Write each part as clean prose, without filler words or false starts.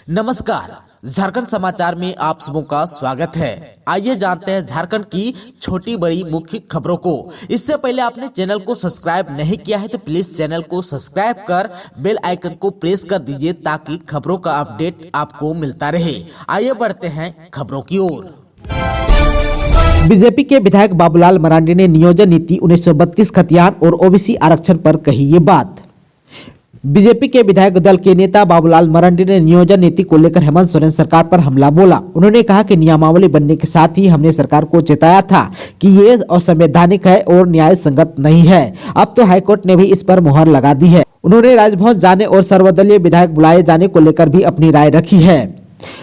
नमस्कार, झारखंड समाचार में आप सबों का स्वागत है। आइए जानते हैं झारखंड की छोटी बड़ी मुख्य खबरों को। इससे पहले आपने चैनल को सब्सक्राइब नहीं किया है तो प्लीज चैनल को सब्सक्राइब कर बेल आइकन को प्रेस कर दीजिए ताकि खबरों का अपडेट आपको मिलता रहे। आइए बढ़ते हैं खबरों की ओर। बीजेपी के विधायक बाबूलाल मरांडी ने नियोजन नीति 1932 खतियान और ओबीसी आरक्षण पर कही ये बात। बीजेपी के विधायक दल के नेता बाबूलाल मरांडी ने नियोजन नीति को लेकर हेमंत सोरेन सरकार पर हमला बोला। उन्होंने कहा कि नियमावली बनने के साथ ही हमने सरकार को चेताया था कि ये असंवैधानिक है और न्याय संगत नहीं है। अब तो हाईकोर्ट ने भी इस पर मुहर लगा दी है। उन्होंने राजभवन जाने और सर्वदलीय विधायक बुलाए जाने को लेकर भी अपनी राय रखी है।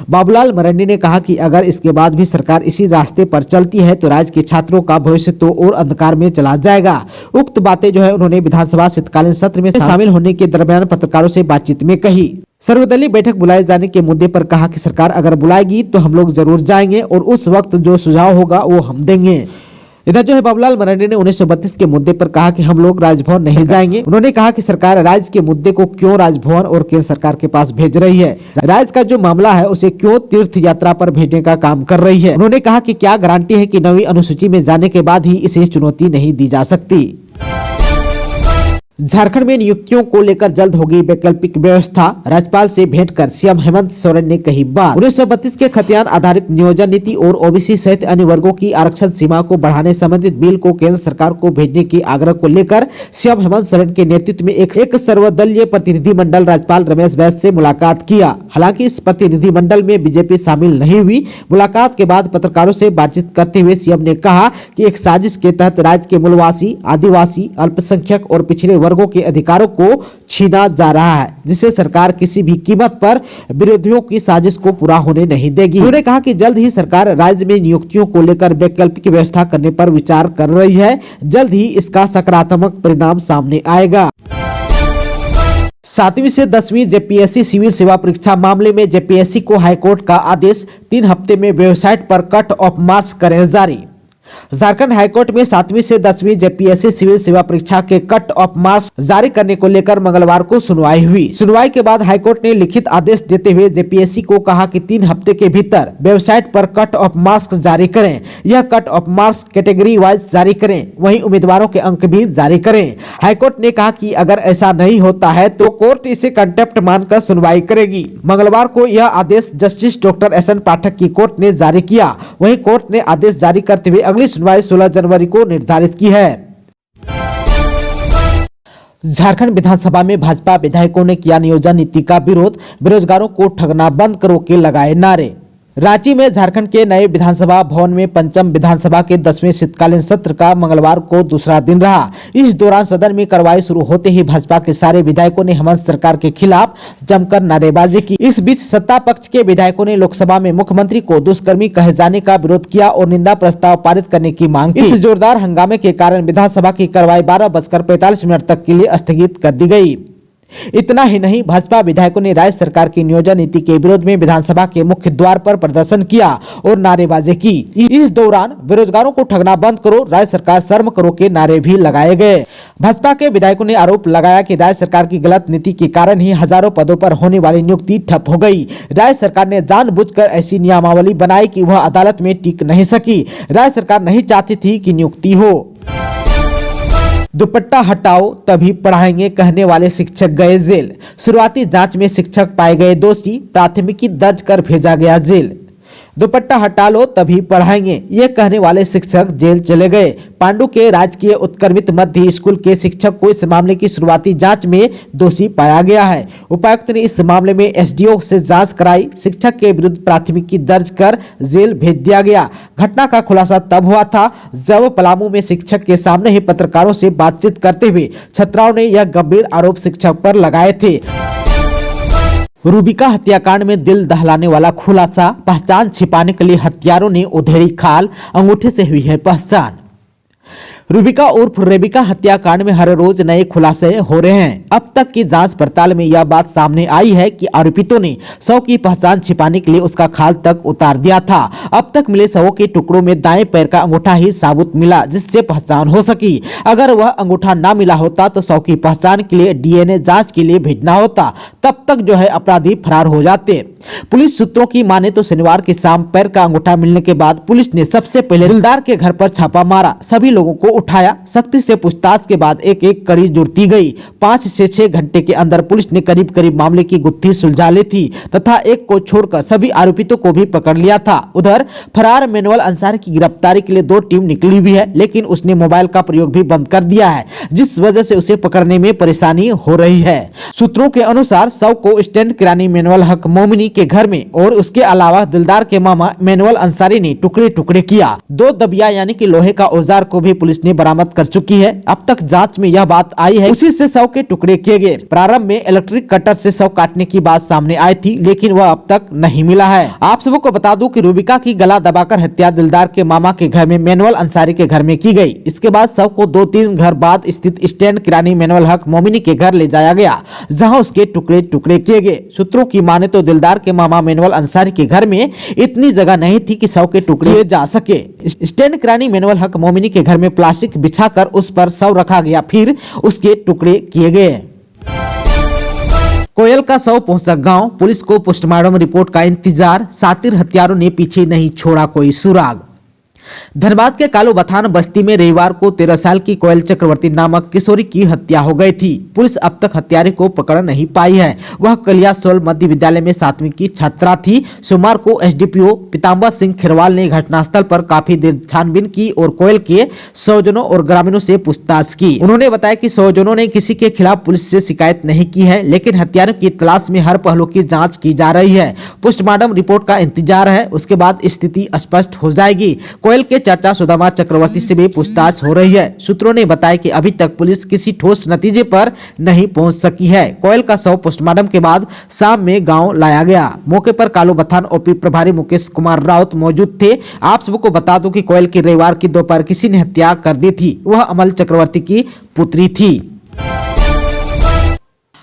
बाबूलाल मरांडी ने कहा कि अगर इसके बाद भी सरकार इसी रास्ते पर चलती है तो राज्य के छात्रों का भविष्य तो और अंधकार में चला जाएगा। उक्त बातें जो है उन्होंने विधानसभा शीतकालीन सत्र में शामिल होने के दरमियान पत्रकारों से बातचीत में कही। सर्वदलीय बैठक बुलाए जाने के मुद्दे पर कहा कि सरकार अगर बुलाएगी तो हम लोग जरूर जाएंगे और उस वक्त जो सुझाव होगा वो हम देंगे। इधर जो है बाबूलाल मरांडी ने 1932 के मुद्दे पर कहा कि हम लोग राजभवन नहीं जाएंगे। उन्होंने कहा कि सरकार राज्य के मुद्दे को क्यों राजभवन और केंद्र सरकार के पास भेज रही है, राज्य का जो मामला है उसे क्यों तीर्थ यात्रा पर भेजने का काम कर रही है। उन्होंने कहा कि क्या गारंटी है कि 9वीं अनुसूची में जाने के बाद ही इसे चुनौती नहीं दी जा सकती। झारखंड में नियुक्तियों को लेकर जल्द होगी वैकल्पिक व्यवस्था, राज्यपाल से भेंट कर सीएम हेमंत सोरेन ने कही बात। 1932 के खतियान आधारित नियोजन नीति और ओबीसी सहित अन्य वर्गों की आरक्षण सीमा को बढ़ाने संबंधित बिल को केंद्र सरकार को भेजने के आग्रह को लेकर सीएम हेमंत सोरेन के नेतृत्व में एक सर्वदलीय प्रतिनिधि मंडल राज्यपाल रमेश बैस से मुलाकात किया। हालांकि इस प्रतिनिधि मंडल में बीजेपी शामिल नहीं हुई। मुलाकात के बाद पत्रकारों से बातचीत करते हुए सीएम ने कहा कि एक साजिश के तहत राज्य के मूलवासी, आदिवासी, अल्पसंख्यक और पिछड़े वर्गों के अधिकारों को छीना जा रहा है, जिसे सरकार किसी भी कीमत पर विरोधियों की साजिश को पूरा होने नहीं देगी। उन्होंने कहा कि जल्द ही सरकार राज्य में नियुक्तियों को लेकर वैकल्पिक व्यवस्था करने पर विचार कर रही है। जल्द ही इसका सकारात्मक परिणाम सामने आएगा। 7वीं से 10वीं जेपीएससी सिविल सेवा परीक्षा मामले में जेपीएससी को हाईकोर्ट का आदेश, 3 हफ्ते में वेबसाइट पर कट ऑफ मार्क्स करें जारी। झारखंड हाईकोर्ट में 7वीं से 10वीं जेपीएससी सिविल सेवा परीक्षा के कट ऑफ मार्क्स जारी करने को लेकर मंगलवार को सुनवाई हुई। सुनवाई के बाद हाईकोर्ट ने लिखित आदेश देते हुए जेपीएससी को कहा कि 3 हफ्ते के भीतर वेबसाइट पर कट ऑफ मार्क्स जारी करें। यह cut off marks category wise जारी करें, वहीं उम्मीदवारों के अंक भी जारी करें। हाईकोर्ट ने कहा कि अगर ऐसा नहीं होता है तो कोर्ट इसे कंटेम्प्ट मानकर सुनवाई करेगी। मंगलवार को यह आदेश जस्टिस डॉक्टर एस एन पाठक की कोर्ट ने जारी किया। वहीं कोर्ट ने आदेश जारी करते हुए अगली सुनवाई 16 जनवरी को निर्धारित की है। झारखंड विधानसभा में भाजपा विधायकों ने किया नियोजन नीति का विरोध, बेरोजगारों को ठगना बंद करो के लगाए नारे। रांची में झारखंड के नए विधानसभा भवन में पंचम विधानसभा के 10वें शीतकालीन सत्र का मंगलवार को दूसरा दिन रहा। इस दौरान सदन में कार्रवाई शुरू होते ही भाजपा के सारे विधायकों ने हेमंत सरकार के खिलाफ जमकर नारेबाजी की। इस बीच सत्ता पक्ष के विधायकों ने लोकसभा में मुख्यमंत्री को दुष्कर्मी कहे जाने का विरोध किया और निंदा प्रस्ताव पारित करने की मांग की। इस जोरदार हंगामे के कारण विधानसभा की कार्रवाई 12:45 तक के लिए स्थगित कर दी गयी। इतना ही नहीं, भाजपा विधायकों ने राज्य सरकार की नियोजन नीति के विरोध में विधानसभा के मुख्य द्वार पर प्रदर्शन किया और नारेबाजी की। इस दौरान बेरोजगारों को ठगना बंद करो, राज्य सरकार शर्म करो के नारे भी लगाए गए। भाजपा के विधायकों ने आरोप लगाया कि राज्य सरकार की गलत नीति के कारण ही हजारों पदों पर होने वाली नियुक्ति ठप हो गई। राज्य सरकार ने जानबूझकर ऐसी नियमावली बनाई कि वह अदालत में टिक नहीं सकी। राज्य सरकार नहीं चाहती थी कि नियुक्ति हो। दुपट्टा हटाओ तभी पढ़ाएंगे कहने वाले शिक्षक गए जेल। शुरुआती जांच में शिक्षक पाए गए दोषी, प्राथमिकी दर्ज कर भेजा गया जेल। दुपट्टा हटा लो तभी पढ़ाएंगे, ये कहने वाले शिक्षक जेल चले गए। पांडु के राजकीय उत्क्रमित मध्य स्कूल के शिक्षक को इस मामले की शुरुआती जांच में दोषी पाया गया है। उपायुक्त ने इस मामले में एसडीओ से जांच कराई। शिक्षक के विरुद्ध प्राथमिकी दर्ज कर जेल भेज दिया गया। घटना का खुलासा तब हुआ था जब पलामू में शिक्षक के सामने ही पत्रकारों से बातचीत करते हुए छात्राओं ने यह गंभीर आरोप शिक्षक पर लगाए थे। रूबिका हत्याकांड में दिल दहलाने वाला खुलासा, पहचान छिपाने के लिए हत्यारों ने उधेड़ी खाल, अंगूठे से हुई है पहचान। रूबिका उर्फ रेबिका हत्याकांड में हर रोज नए खुलासे हो रहे हैं। अब तक की जांच पड़ताल में यह बात सामने आई है कि आरोपितों ने शव की पहचान छिपाने के लिए उसका खाल तक उतार दिया था। अब तक मिले शवों के टुकड़ों में दाएं पैर का अंगूठा ही साबुत मिला, जिससे पहचान हो सकी। अगर वह अंगूठा न मिला होता तो शव की पहचान के लिए डीएनए जाँच के लिए भेजना होता, तब तक अपराधी फरार हो जाते। पुलिस सूत्रों की माने तो शनिवार की शाम पैर का अंगूठा मिलने के बाद पुलिस ने सबसे पहले दिलदार के घर पर छापा मारा, सभी लोगों को उठाया। सख्ती से पूछताछ के बाद एक एक कड़ी जुड़ती गई। 5 से 6 घंटे के अंदर पुलिस ने करीब करीब मामले की गुत्थी सुलझा ली थी तथा एक को छोड़कर सभी आरोपितों को भी पकड़ लिया था। उधर फरार मैनुअल अंसारी की गिरफ्तारी के लिए 2 टीम निकली हुई है, लेकिन उसने मोबाइल का प्रयोग भी बंद कर दिया है, जिस वजह से उसे पकड़ने में परेशानी हो रही है। सूत्रों के अनुसार शव को स्टैंड किरानी मैनुअल हक मोमिनी के घर में और उसके अलावा दिलदार के मामा मैनुअल अंसारी ने टुकड़े टुकड़े किया। 2 दबिया यानी कि लोहे का औजार को भी पुलिस ने बरामद कर चुकी है। अब तक जांच में यह बात आई है, उसी से शव के टुकड़े किए गए। प्रारंभ में इलेक्ट्रिक कटर से शव काटने की बात सामने आई थी, लेकिन वह अब तक नहीं मिला है। आप सबको बता दूं कि रूबिका की गला दबाकर हत्या दिलदार के मामा के घर में मैनुअल अंसारी के घर में की गई। इसके बाद शव को 2-3 घर बाद स्थित स्टैंड किरानी मैनुअल हक मोमिनी के घर ले जाया गया, जहां उसके टुकड़े टुकड़े किए गए। सूत्रों की माने तो दिलदार के मामा मैनुअल अंसारी के घर में इतनी जगह नहीं थी कि शव के टुकड़े किए जा सके। स्टैंड किरानी मैनुअल हक मोमिनी के घर में प्लास्टिक बिछाकर उस पर शव रखा गया, फिर उसके टुकड़े किए गए। कोयल का शव पहुंचा गांव, पुलिस को पोस्टमार्टम रिपोर्ट का इंतजार। शातिर हत्यारों ने पीछे नहीं छोड़ा कोई सुराग। धनबाद के कालू बथान बस्ती में रविवार को 13 साल की कोयल चक्रवर्ती नामक किशोरी की हत्या हो गई थी। पुलिस अब तक हत्यारे को पकड़ नहीं पाई है। वह कलियासोल मध्य विद्यालय में 7वीं की छात्रा थी। सोमवार को एसडीपीओ पीताम्बर सिंह खिरवाल ने घटनास्थल पर काफी देर छानबीन की और कोयल के स्वजनों और ग्रामीणों से पूछताछ की। उन्होंने बताया कि स्वजनों ने किसी के खिलाफ पुलिस से शिकायत नहीं की है, लेकिन हत्यारों की तलाश में हर पहलू की जाँच की जा रही है। पोस्टमार्टम रिपोर्ट का इंतजार है, उसके बाद स्थिति स्पष्ट हो जाएगी। कोयल के चाचा सुदामा चक्रवर्ती से भी पूछताछ हो रही है। सूत्रों ने बताया कि अभी तक पुलिस किसी ठोस नतीजे पर नहीं पहुंच सकी है। कोयल का शव पोस्टमार्टम के बाद शाम में गांव लाया गया। मौके पर कालू बथान ओपी प्रभारी मुकेश कुमार राउत मौजूद थे। आप सबको बता दूं कि कोयल की रविवार की दोपहर किसी ने हत्या कर दी थी। वह अमल चक्रवर्ती की पुत्री थी।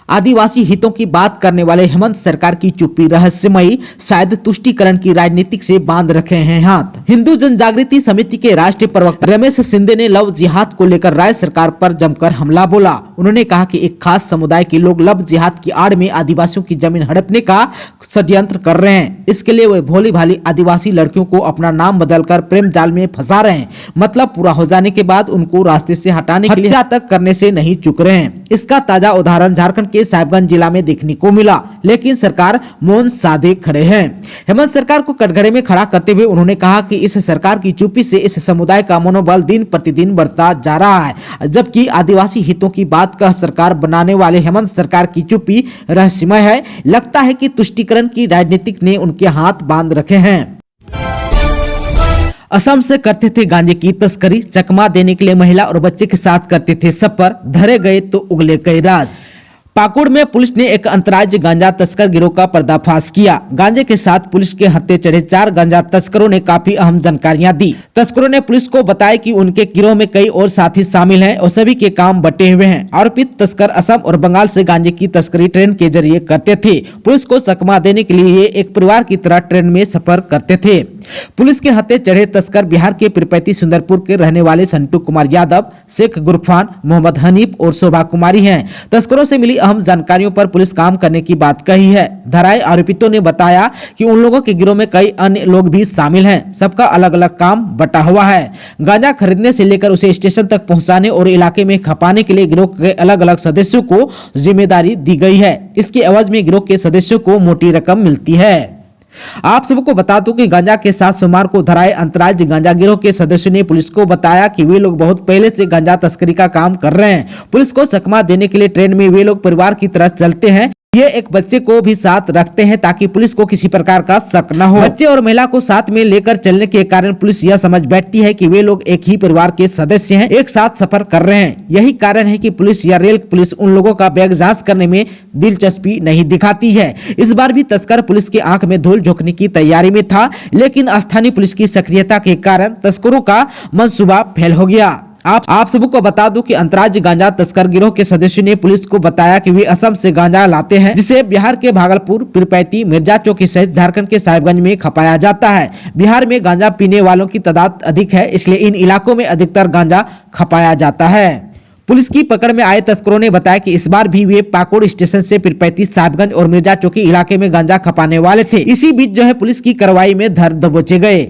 आदिवासी हितों की बात करने वाले हेमंत सरकार की चुप्पी रहस्यमयी, शायद तुष्टीकरण की राजनीतिक से बांध रखे हैं हाथ। हिंदू जन जागृति समिति के राष्ट्रीय प्रवक्ता रमेश शिंदे ने लव जिहाद को लेकर राज्य सरकार पर जमकर हमला बोला। उन्होंने कहा कि एक खास समुदाय के लोग लव जिहाद की आड़ में आदिवासियों की जमीन हड़पने का षड्यंत्र कर रहे हैं। इसके लिए वे भोली भाली आदिवासी लड़कियों को अपना नाम बदलकर प्रेम जाल में फंसा रहे हैं। मतलब पूरा हो जाने के बाद उनको रास्ते से हटाने के लिए हत्या तक करने से नहीं चूक रहे हैं। इसका ताजा उदाहरण झारखंड साहिबगंज जिला में देखने को मिला, लेकिन सरकार मौन साधे खड़े हैं। हेमंत सरकार को कटघरे में खड़ा करते हुए उन्होंने कहा कि इस सरकार की चुप्पी से इस समुदाय का मनोबल दिन प्रतिदिन बढ़ता जा रहा है, जबकि आदिवासी हितों की बात का सरकार बनाने वाले हेमंत सरकार की चुप्पी रहस्यमय है। लगता है कि तुष्टीकरण की राजनीतिक ने उनके हाथ बांध रखे हैं। असम से करते थे गांजे की तस्करी, चकमा देने के लिए महिला और बच्चे के साथ करते थे सफर, धरे गए तो उगले कई राज। पाकुड़ में पुलिस ने एक अंतर्राज्यीय गांजा तस्कर गिरोह का पर्दाफाश किया। गांजे के साथ पुलिस के हत्थे चढ़े 4 गांजा तस्करों ने काफी अहम जानकारियां दी। तस्करों ने पुलिस को बताया कि उनके गिरोह में कई और साथी शामिल हैं और सभी के काम बटे हुए हैं। आरोपित तस्कर असम और बंगाल से गांजे की तस्करी ट्रेन के जरिए करते थे। पुलिस को चकमा देने के लिए ये एक परिवार की तरह ट्रेन में सफर करते थे। पुलिस के हत्थे चढ़े तस्कर बिहार के पीरपैंती सुंदरपुर के रहने वाले संटू कुमार यादव, शेख गुरफान, मोहम्मद हनीफ और शोभा कुमारी हैं। तस्करों से मिली अहम जानकारियों पर पुलिस काम करने की बात कही है। धराए आरोपितों ने बताया कि उन लोगों के गिरोह में कई अन्य लोग भी शामिल हैं। सबका अलग अलग काम बटा हुआ है। गांजा खरीदने से लेकर उसे स्टेशन तक पहुंचाने और इलाके में खपाने के लिए गिरोह के अलग अलग सदस्यों को जिम्मेदारी दी गई है। इसके एवज में गिरोह के सदस्यों को मोटी रकम मिलती है। आप सबको बता दूं कि गांजा के साथ सोमवार को धराए अंतर्राज्यीय गांजा गिरोह के सदस्यों ने पुलिस को बताया कि वे लोग बहुत पहले से गांजा तस्करी का काम कर रहे हैं। पुलिस को चकमा देने के लिए ट्रेन में वे लोग परिवार की तरह चलते हैं। ये एक बच्चे को भी साथ रखते हैं ताकि पुलिस को किसी प्रकार का शक न हो। बच्चे और महिला को साथ में लेकर चलने के कारण पुलिस यह समझ बैठती है कि वे लोग एक ही परिवार के सदस्य हैं, एक साथ सफर कर रहे हैं। यही कारण है कि पुलिस या रेल पुलिस उन लोगों का बैग जांच करने में दिलचस्पी नहीं दिखाती है। इस बार भी तस्कर पुलिस की आंख में धूल झोंकने की तैयारी में था, लेकिन स्थानीय पुलिस की सक्रियता के कारण तस्करों का मंसूबा फेल हो गया। आप सबको बता दूं कि अंतर्राज्यीय गांजा तस्कर गिरोह के सदस्यों ने पुलिस को बताया कि वे असम से गांजा लाते हैं, जिसे बिहार के भागलपुर, पीरपैंती, मिर्जा चौकी सहित झारखंड के साहिबगंज में खपाया जाता है। बिहार में गांजा पीने वालों की तादाद अधिक है, इसलिए इन इलाकों में अधिकतर गांजा खपाया जाता है। पुलिस की पकड़ में आए तस्करों ने बताया कि इस बार भी वे पाकुड़ स्टेशन से पीरपैंती, साहिबगंज और मिर्जा चौकी इलाके में गांजा खपाने वाले थे। इसी बीच पुलिस की कार्रवाई में धर दबोचे गए।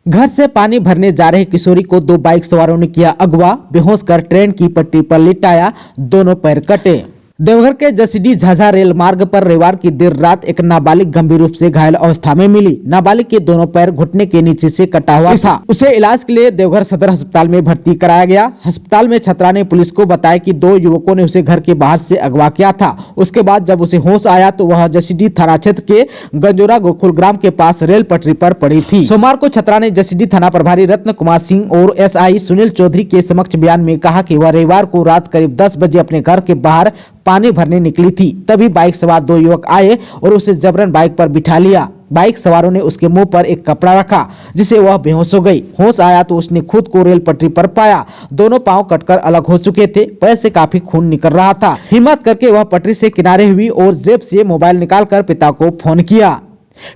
घर से पानी भरने जा रहे किशोरी को 2 बाइक सवारों ने किया अगवा, बेहोश कर ट्रेन की पटरी पर लिटाया, दोनों पैर कटे। देवघर के जसीडीह झाझा रेल मार्ग पर रविवार की देर रात एक नाबालिग गंभीर रूप से घायल अवस्था में मिली। नाबालिग के दोनों पैर घुटने के नीचे से कटा हुआ था। उसे इलाज के लिए देवघर सदर अस्पताल में भर्ती कराया गया। अस्पताल में छात्रा ने पुलिस को बताया कि 2 युवकों ने उसे घर के बाहर से अगवा किया था। उसके बाद जब उसे होश आया तो वह जसीडीह थाना क्षेत्र के गंजोरा गोकुल ग्राम के पास रेल पटरी पर पड़ी थी। सोमवार को छात्रा ने जसीडीह थाना प्रभारी रत्न कुमार सिंह और SI सुनील चौधरी के समक्ष बयान में कहा कि वह रविवार को रात करीब 10 बजे अपने घर के बाहर पानी भरने निकली थी। तभी बाइक सवार 2 युवक आए और उसे जबरन बाइक पर बिठा लिया। बाइक सवारों ने उसके मुंह पर एक कपड़ा रखा, जिससे वह बेहोश हो गई। होश आया तो उसने खुद को रेल पटरी पर पाया। दोनों पांव कटकर अलग हो चुके थे, पैर से काफी खून निकल रहा था। हिम्मत करके वह पटरी से किनारे हुई और जेब से मोबाइल निकालकर पिता को फोन किया।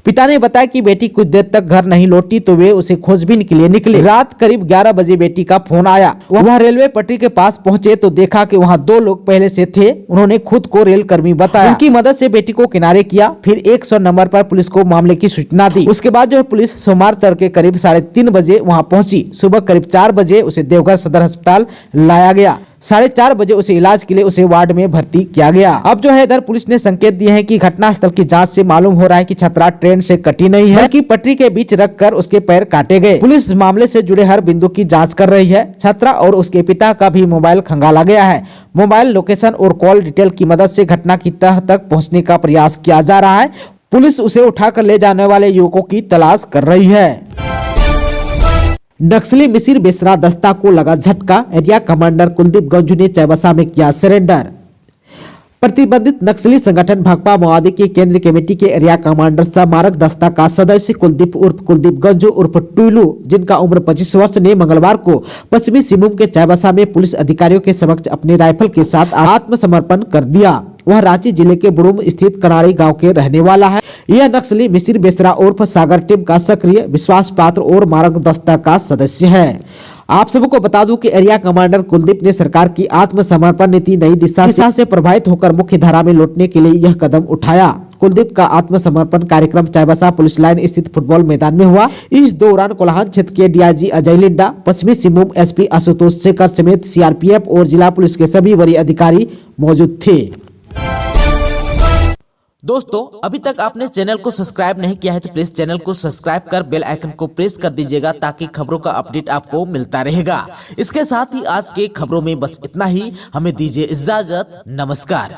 पिता ने बताया कि बेटी कुछ देर तक घर नहीं लौटी तो वे उसे खोजबीन के लिए निकले। रात करीब 11 बजे बेटी का फोन आया। वह रेलवे पटरी के पास पहुंचे तो देखा कि वहां 2 लोग पहले से थे। उन्होंने खुद को रेल कर्मी बताया। उनकी मदद से बेटी को किनारे किया, फिर 100 नंबर पर पुलिस को मामले की सूचना दी। उसके बाद पुलिस सोमवार तड़के करीब 3:30 बजे वहां पहुंची। सुबह करीब 4 बजे उसे देवघर सदर अस्पताल लाया गया। 4:30 बजे उसे इलाज के लिए उसे वार्ड में भर्ती किया गया। अब इधर पुलिस ने संकेत दिए हैं कि घटनास्थल की जांच से मालूम हो रहा है कि छात्रा ट्रेन से कटी नहीं है, बल्कि पटरी के बीच रखकर उसके पैर काटे गए। पुलिस मामले से जुड़े हर बिंदु की जांच कर रही है। छात्रा और उसके पिता का भी मोबाइल खंगाला गया है। मोबाइल लोकेशन और कॉल डिटेल की मदद से घटना की तह तक पहुँचने का प्रयास किया जा रहा है। पुलिस उसे उठाकर ले जाने वाले युवकों की तलाश कर रही है। नक्सली मिसिर बेसरा दस्ता को लगा झटका, एरिया कमांडर कुलदीप गंजू ने चाईबासा में किया सरेंडर। प्रतिबंधित नक्सली संगठन भाकपा माओवादी की केंद्रीय कमेटी के एरिया कमांडर समारक दस्ता का सदस्य कुलदीप उर्फ कुलदीप गंजू उर्फ टुलू, जिनका उम्र 25 वर्ष, ने मंगलवार को पश्चिमी सिंहभूम के चाईबासा में पुलिस अधिकारियों के समक्ष अपने राइफल के साथ आत्मसमर्पण कर दिया। वह रांची जिले के बुरुम स्थित कनाड़ी गांव के रहने वाला है। यह नक्सली मिसिर बेसरा उर्फ सागर टीम का सक्रिय, विश्वास पात्र और मारक दस्ता का सदस्य है। आप सबको बता दूं कि एरिया कमांडर कुलदीप ने सरकार की आत्मसमर्पण नीति नई दिशा से प्रभावित होकर मुख्य धारा में लौटने के लिए यह कदम उठाया। कुलदीप का आत्मसमर्पण कार्यक्रम चाईबासा पुलिस लाइन स्थित फुटबॉल मैदान में हुआ। इस दौरान कोल्हान क्षेत्र के DIG अजय लिंडा, पश्चिमी सिंहभूम SP आशुतोष शेखर समेत CRPF और जिला पुलिस के सभी वरीय अधिकारी मौजूद थे। दोस्तों, अभी तक आपने चैनल को सब्सक्राइब नहीं किया है तो प्लीज चैनल को सब्सक्राइब कर बेल आइकन को प्रेस कर दीजिएगा, ताकि खबरों का अपडेट आपको मिलता रहेगा। इसके साथ ही आज के खबरों में बस इतना ही। हमें दीजिए इजाजत। नमस्कार।